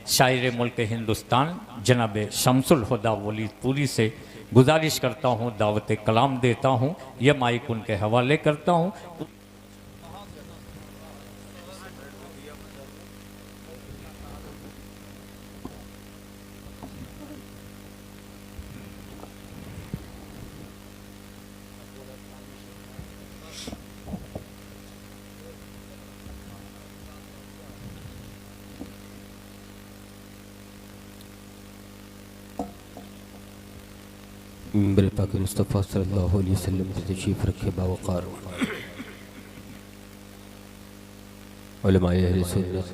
शायर मुल्क हिंदुस्तान जनाब शमसुल हुदा वलीदपुरी से गुजारिश करता हूँ, दावत कलाम देता हूँ। यह माइक उनके हवाले करता हूँ। मेरे पाक मुस्तफ़ा सल्लल्लाहु अलैहि वसल्लम की तशरीफ़ रखे बावक़ार उलमाए अहले सुन्नत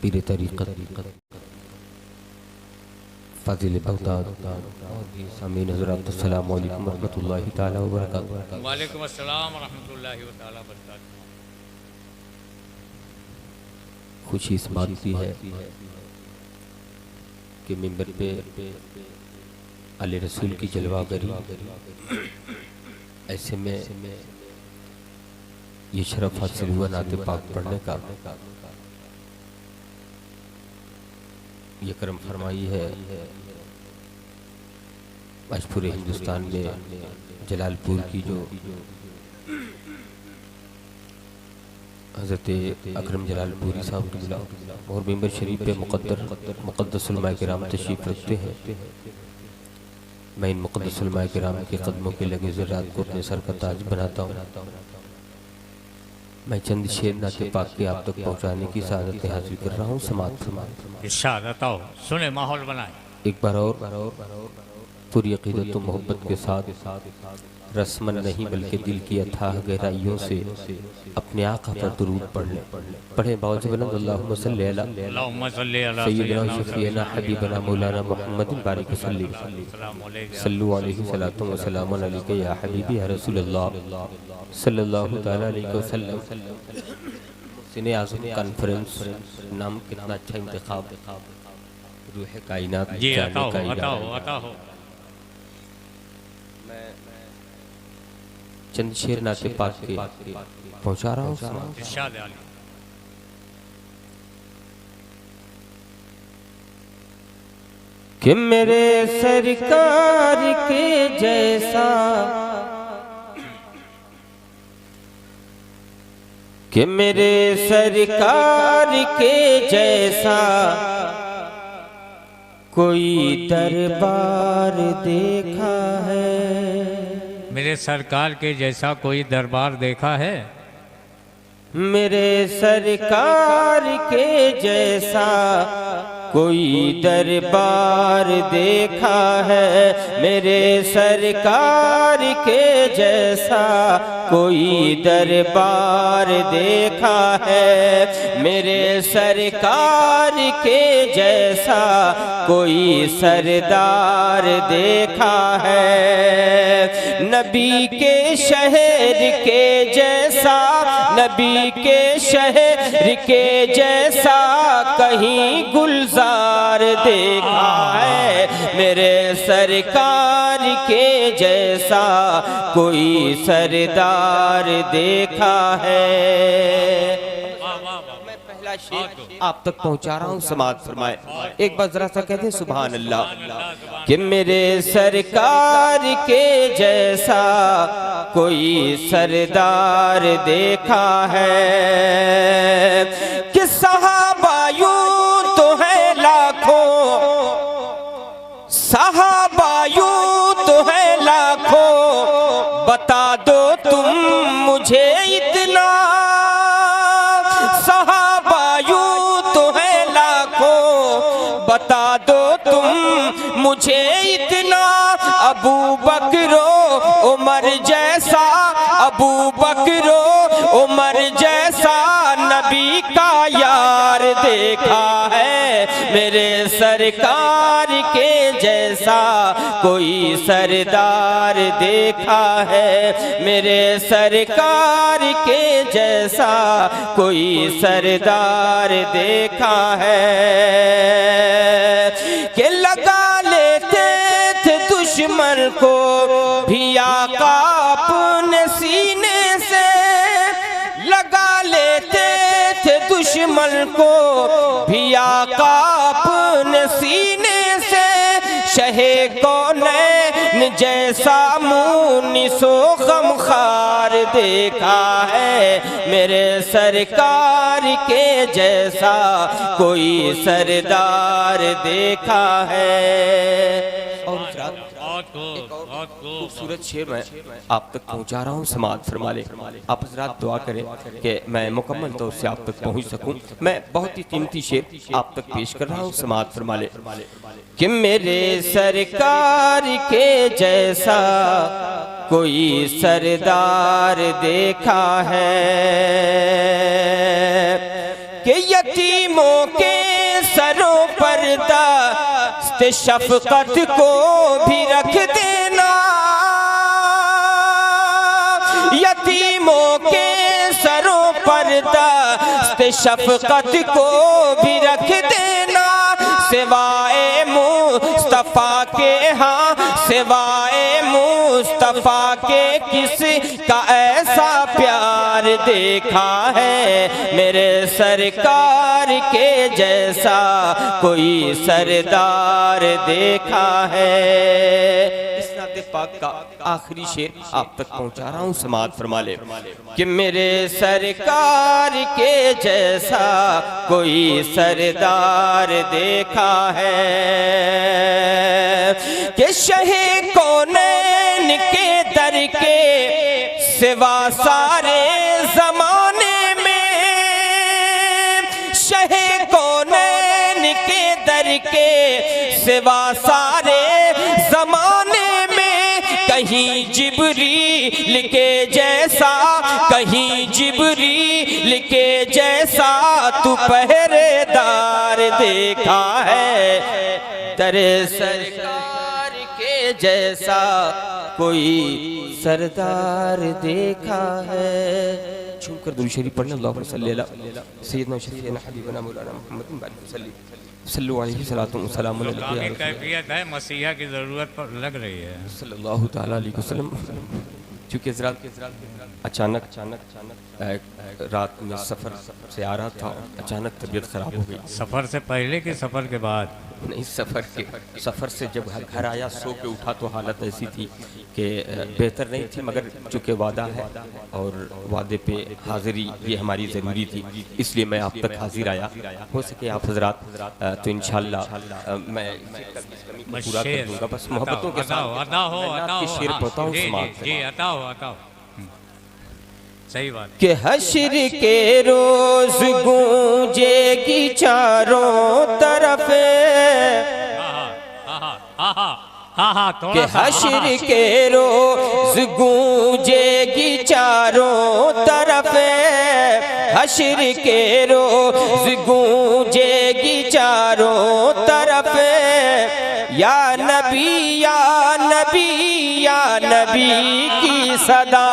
पीर तरीक़त फ़ाज़िल बग़दाद और भी सामीन हज़रात अस्सलामु अलैकुम व रहमतुल्लाहि तआला व बरकातुहू। वालेकुम अस्सलाम व रहमतुल्लाहि व तआला व बरकातुहू। खुशी इस बात की है कि मिंबर पे अली रसूल की जलवागरी, ऐसे में ये शरफ हासिल हुआ नाते पाक पढ़ने का। ये करम फरमाई है आज पूरे हिंदुस्तान में जलालपुर की जो हज़रत अकरम जलालपुरी साहब क़िबला और मिंबर शरीफ पे मुक़द्दस उलमाए किराम तशरीफ़ रखते हैं। मैं इन मुक़द्दस उलमाए किराम के कदमों के लगे ज़रात को अपने सर का ताज बनाता हूँ। मैं चंद शेर नाते पाक के आप तक पहुँचाने की सआदत हासिल कर रहा हूँ। समात इरशाद बताओ, सुने माहौल बनाए। एक बार और पूरी अक़ीदत व मोहब्बत के साथ रस्मन नहीं बल्कि दिल की अथाह गहराइयों से अपने आका पर दुरूद पढ़े बावजूद अल्लाहुम्मा सल्ली अला सय्यिदना शफ़ीअना हबीबना मौलाना मुहम्मद बारिक सल्लल्लाहु अलैहि सलातु व सलामुन अलैका या हबीबी या रसूलल्लाह सल्लल्लाहु तआला अलैहि वसल्लम। सिने आज़म कॉन्फ्रेंस नाम कितना अच्छा इंतखाब, रूह कायनात जाने का चंद शेर नाते पाक के पहुंचा रहा हूँ। कि मेरे सरकार के जैसा, कि मेरे सरकार के जैसा कोई दरबार देखा है। मेरे सरकार के जैसा कोई दरबार देखा है। मेरे सरकार के जैसा कोई दरबार देखा है। मेरे सरकार के जैसा कोई दरबार देखा है। मेरे सरकार के जैसा कोई सरदार देखा है। नबी के शहर के जैसा, नबी के शहर के जैसा कहीं गुलजार देखा है। मेरे सरकार के जैसा कोई सरदार देखा है। मैं पहला शेर आप तक पहुंचा रहा हूँ। समात फरमाए, एक बार जरा सा कहते सुभान अल्लाह। कि मेरे सरकार के जैसा कोई सरदार देखा है। कि सहाबा यूं तो है लाखों, सहाबा यूं तो है लाखों, बता दो तुम मुझे इतना। सहाबा यूं तो है लाखों, बता दो तुम मुझे इतना। अबू बकरो उमर जैसा, अबू बकरो उमर जैसा नबी का यार देखा है। मेरे सरकार के जैसा कोई सरदार देखा है। मेरे सरकार के जैसा कोई सरदार देखा है। कि लगा लेते थे दुश्मन को भी आका अपने सीने से, दुश्मन को भी आका अपने सीने से शहे कौनैन जैसा मुनिसो गमखार देखा है, मेरे सरकार के जैसा कोई सरदार देखा है। और खूबसूरत शेर मैं आप तक पहुंचा रहा हूँ, समाज फरमा ले। आप हज़रात दुआ करें कि मैं मुकम्मल तौर से आप तक पहुंच सकूं। मैं बहुत ही कीमती शेर आप तक पेश कर रहा हूँ, समाज फरमा ले कि मेरे सरकार के जैसा कोई सरदार देखा है कि यतीमों के सरों पर दस्त शफकत को भी रख देना, यतीमों के सरों पर दस्त शफकत को भी रख देना, सिवाए मुस्तफा के, हाँ सिवाए मुस्तफा के किस का ऐसा प्यार देखा है, मेरे सरकार के जैसा कोई सरदार देखा है। पाक का आखिरी शेर आप तक पहुंचा रहा हूं, समाअत फरमा ले कि मेरे सरकार के जैसा कोई सरदार देखा है कि शहे कौनैन के दर के सिवा सारे जमाने में, शहे कौनैन के दर के सिवा सारे जमाने में, कहीं जिब्रील के जैसा, कहीं जिब्रील के जैसा तू पहरेदार देखा है, तेरे सरकार के जैसा कोई सरदार देखा है। छूकर दुरूद शरीफ पढ़ना, अल्लाहुम्मा सल्ली अला सय्यिदना शफीअना हबीबना मौलाना मुहम्मद सल्लल्लाहु अलैहि वसल्लम। कैफियत है, मसीहा की ज़रूरत पर लग रही है सल्लल्लाहु ताला अलैहि वसल्लम। चूँकि अचानक रात में सफ़र से आ रहा था, अचानक तबीयत ख़राब हो गई। सफ़र से पहले कि सफ़र के बाद? नहीं, सफ़र से जब घर आया, सो के उठा तो हालत ऐसी थी कि बेहतर नहीं थी, मगर चूँकि वादा है और वादे पे हाज़िरी ये हमारी ज़रूरी थी, इसलिए मैं आप तक हाजिर आया। हो सके आप हज़रात तो इंशाअल्लाह मैं पूरा कर दूँगा, बस मोहब्बतों के साथ शेर पढ़ता हूँ। सही बात कि हश्र के रोज गूंजेगी चारों तरफ, कि हश्र के रोज गूंजेगी चारों तरफ, हश्र के रोज गूंजेगी चारों तरफ, या नबी या नबी या नबी की सदा,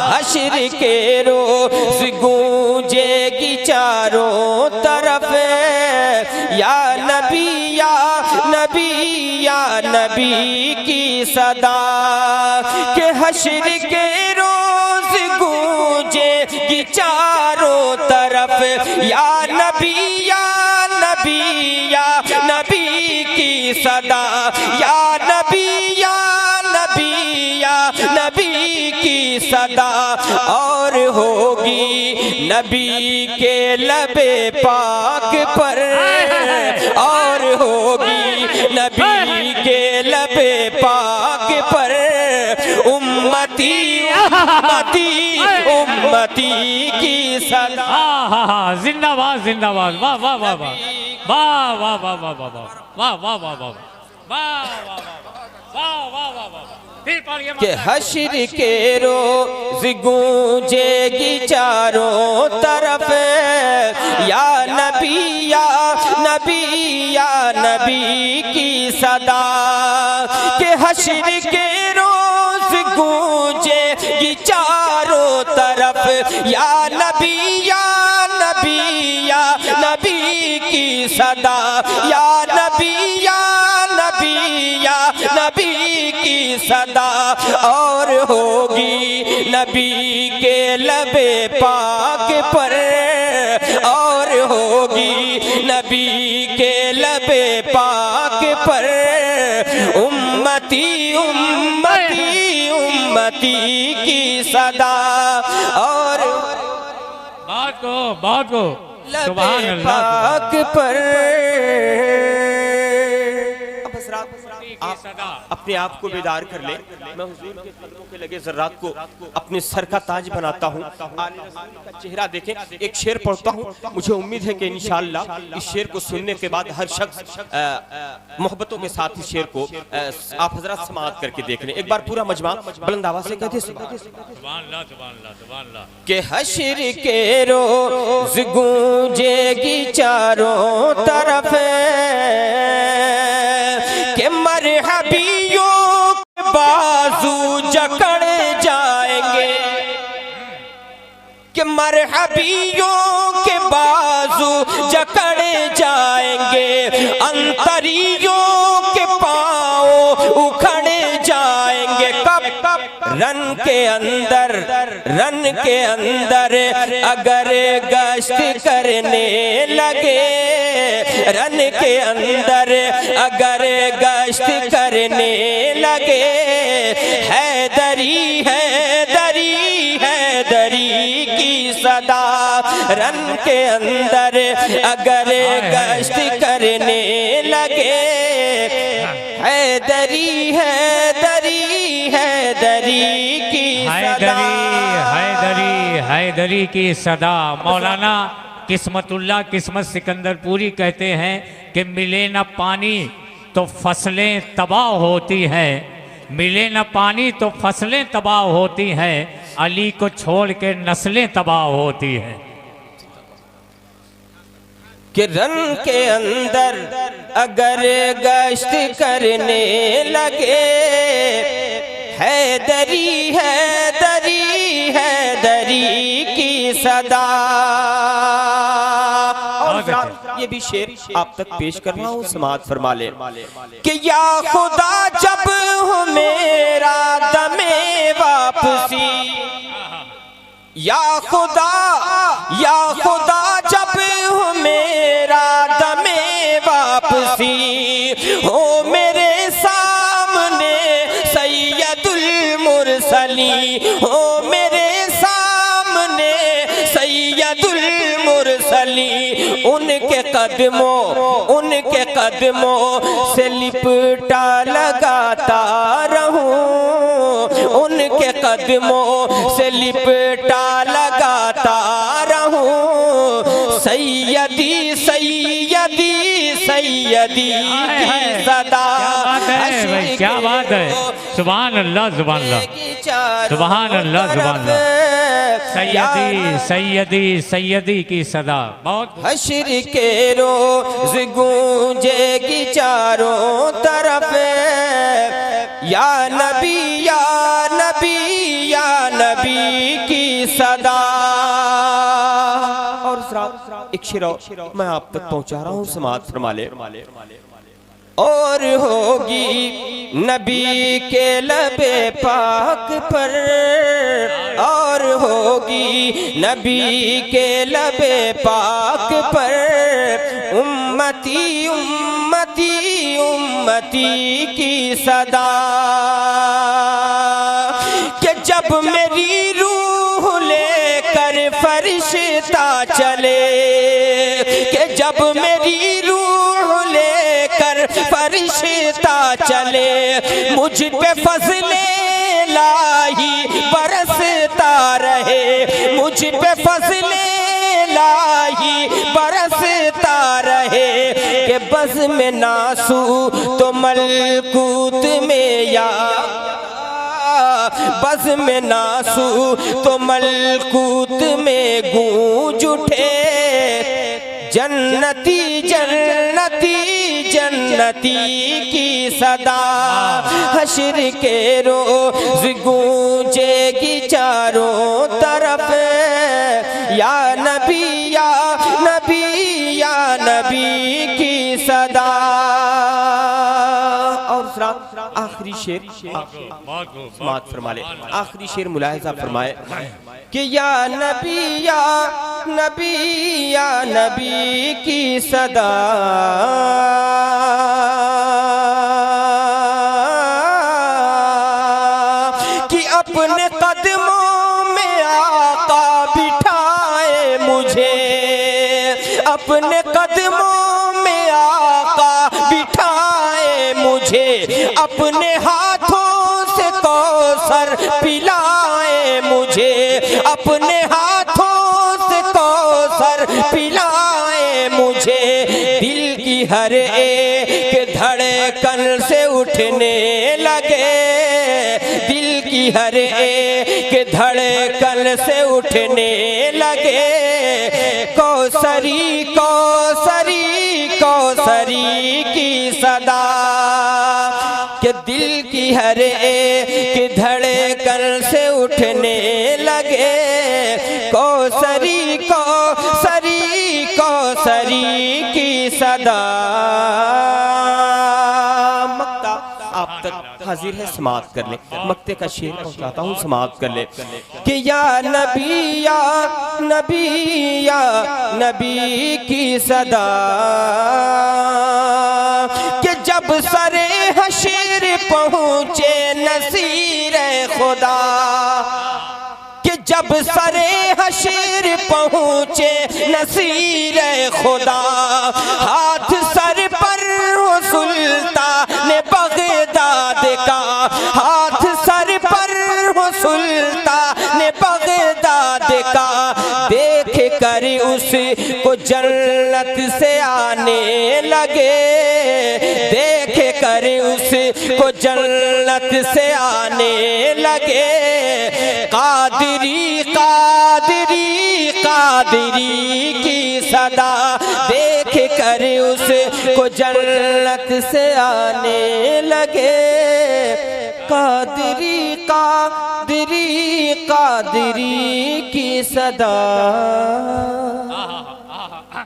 हश्र के रोज गूंजेगी चारों तरफ, या नबी या नबी या नबी की सदा, के हश्र के रोज गूंजेगी चारों तरफ, या नबी या नबी या नबी की सदा, या नबी या नबी या नबी की सदा, और होगी नबी के लबे पाक पर, और होगी नबी के लबे पाक पर, उम्मती उम्मती उम्मती की सदा। जिंदाबाद जिंदाबाद, वाह वाह वाह वाह वाह वाह वाह वाह वाह वाह वाह वाह वाह कि हश्र के रोज गूंजेगी चारों तरफ, या नबी या नबी या नबी की सदा, कि हश्र के रोज गूंजेगी चारों तरफ, या नबी या नबी या नबी की सदा, या नबी या नबी या नबी की सदा, और होगी नबी के लबे पाक पर, पाक पर उम्मती उम्मती उम्मती की सदा। और बात को सुभान अल्लाह पाक पर अपने आप को बेदार कर ले। मैं हुजूर के कदमों के लगे ज़र्रात को अपने सर का ताज बनाता हूँ। आले रसूल का चेहरा देखें। एक शेर पढ़ता हूँ, मुझे उम्मीद है कि इंशाअल्लाह इस शेर को सुनने के बाद हर शख्स मोहब्बतों के साथ इस शेर को आप हजरत समाअत करके देख लें। एक बार पूरा मजमा बुलंद आवाज़ से कहते कि हश्र के रोज़ गूंजेगी चारों तरफ के मरहबियों के बाजू जकड़ जाएंगे, कि मरहबियों के बाजू जकड़ जाएंगे, अंतरियों के पाँव उखड़ जाएंगे। कब रन के अंदर अगर गश्त करने लगे, रन के अंदर अगर गश्त करने लगे, हैदरी हैदरी हैदरी की सदा। रन के अंदर अगर गश्त करने लगे, हैदरी हैदरी हैदरी की सदा। हैदरी की सदा। मौलाना किस्मतुल्लाह किस्मत सिकंदरपुरी कहते हैं कि मिले न पानी तो फसलें तबाह होती हैं, मिले न पानी तो फसलें तबाह होती हैं, अली को छोड़ के नस्लें तबाह होती हैं। कि रन के अंदर अगर गश्त करने लगे, हैदरी हैदरी हैदरी की सदा। ये भी शेर आप तक पेश कर रहा हूँ, समाअत फरमा ले। कि या खुदा जब हो मेरा दमे वापसी, या खुदा जब हो मेरा दमे वापसी, हो मेरे सामने सैयदुल मुरसली, हो मेरे सामने सैयदुल मुरसली। उनके कदमों से लिपटा लगाता रहूं, उनके कदमों से लिपटा लगाता रहूं। सैयदी सैयदी सैयदी की सदा। क्या बात है, सुभान अल्लाह सुभान अल्लाह सुभान अल्लाह सुभान अल्लाह। सैयदी सैयदी सैयदी की सदा। बहुत हश्र के रोज़ गूंजेगी चारों तरफ, या नबी या नबी या नबी की सदा। और एक शेर मैं आप तक पहुंचा रहा हूँ, समाअत फरमा ले। और होगी नबी के लबे पाक पर, और होगी नबी के लबे पाक पर उम्मती उम्मती उम्मती की सदा। कि जब मेरी रूह लेकर फरिश्ता चले, कि जब मेरी रूह लेकर फरिश्ता चले, मुझ पे फज़ले इलाही बरसता रहे, मुझ पे फज़ले इलाही बरसता रहे। कि बज़ में नासू तो मलकूत में या, बज़ में नासू तो मलकूत में गूंज उठे, जन्नती जन्नती जन्नती की सदा। हश्र के रोज़ गूंजेगी चारों तरफ, या नबी या नबी या नबी की सदा। और आखिरी शेर समात फरमा ले। आखिरी शेर मुलाहिजा फरमाए कि या नबी की सदा कि अपने कदमों में आका बिठाए मुझे, अपने कदमों में आका बिठाए मुझे, अपने हाथों से कौसर पिलाए मुझे, अपने हाथों से कौसर पिलाए मुझे। दिल की हर एक धड़कन से उठने लगे, दिल की हर एक धड़कन से उठने लगे। कौसरी कौसरी कौसरी की सदा कि दिल की हर एक धड़कन से उठने लगे। कौसरी कौसरी कौसरी की सदा। मक्ता आप तक हाजिर है, समाप्त कर ले। मक्ते का शेर पहुंचाता हूँ, समाप्त कर ले कि या नबी की सदा कि जब सरे हशर पहुँचे नसीर खुदा, कि जब सरे हशर पहुँचे नसीर खुदा, हाथ सर पर हो सुल्तान बगदाद का, हाथ सर पर हो सुल्तान बगदाद का। देख कर उसको जन्नत से आने लगे, देख कर उसको जन्नत से आने लगे। कादरी कादरी कादरी की सदा देख कर उसको जन्नत से आने लगे। कादरी कादरी कादरी की सदा।